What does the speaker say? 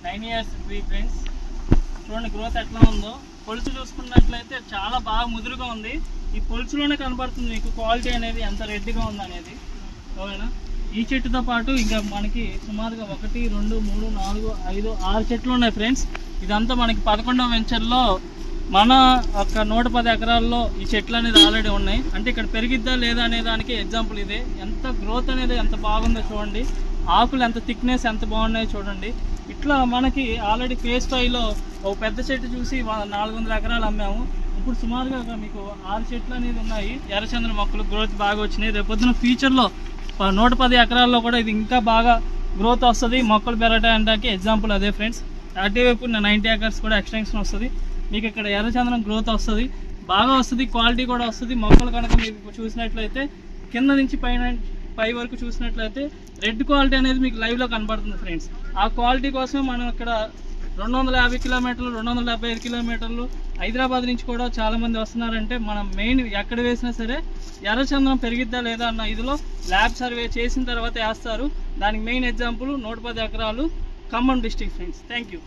9 years tree friends. చూడండి growth ఎట్లా ఉందో. పొలుసు చూసుకున్నట్లయితే చాలా బాగా ముదురుగా ఉంది. ఈ పొలుసులోనే కనబడుతుంది మీకు క్వాలిటీ అనేది ఎంత రెడ్గా ఉంది అనేది. ఓకేనా? ఈ చెట్టుతో పాటు ఇంకా మనకి సుమారుగా 1 2 3 4 5 6 చెట్లు ఉన్నాయి ఫ్రెండ్స్. ఇదంతా మనకి 11వ వెంచర్లో మన ఒక 110 ఎకరాల్లో ఈ చెట్లు అనేది ఆల్రెడీ ఉన్నాయి. అంటే ఇక్కడ పెరిగిద్దా లేదా అనే దానికి ఎగ్జాంపుల్ ఇదే. ఎంత గ్రోత్ అనేది ఎంత బాగుందో చూడండి. ఆకులు ఎంత థిక్నెస్ ఎంత బాగున్నాయో చూడండి. ఇట్లా మనకి ఆల్రెడీ ఫేజ్ 5లో ఒక పెద్ద చెట్టు చూసి 400 ఎకరాలు అమ్మాము. ఇప్పుడు సుమారుగా మీకు 6 చెట్లు అనేది ఉన్నాయి. ఎర్రచందన మొక్కలు గ్రోత్ బాగా వచ్చినాయి. రేపొద్దున ఫ్యూచర్లో 110 ఎకరాల్లో కూడా ఇది ఇంకా బాగా గ్రోత్ వస్తుంది. మొక్కలు పెరగడానికి ఎగ్జాంపుల్ అదే ఫ్రెండ్స్. అటువైపు 90 ఎకర్స్ కూడా ఎక్స్టెన్షన్ వస్తుంది. మీకు ఇక్కడ ఎర్రచందనం గ్రోత్ వస్తుంది, బాగా వస్తుంది, క్వాలిటీ కూడా వస్తుంది. మొక్కలు కనుక మీకు చూసినట్లయితే కింద నుంచి పై వరకు చూసినట్లయితే రెడ్ క్వాలిటీ అనేది మీకు లైవ్లో కనబడుతుంది ఫ్రెండ్స్. ఆ క్వాలిటీ కోసం మనం ఇక్కడ 250 కిలోమీటర్లు 275 కిలోమీటర్లు హైదరాబాద్ నుంచి కూడా చాలామంది వస్తున్నారంటే మనం మెయిన్ ఎక్కడ వేసినా సరే ఎర్రచందనం పెరిగిద్దా లేదా అన్న ఇదిలో ల్యాబ్ సర్వే చేసిన తర్వాత వేస్తారు. దానికి మెయిన్ ఎగ్జాంపుల్ 110 ఎకరాలు Khammam district friends. Thank you.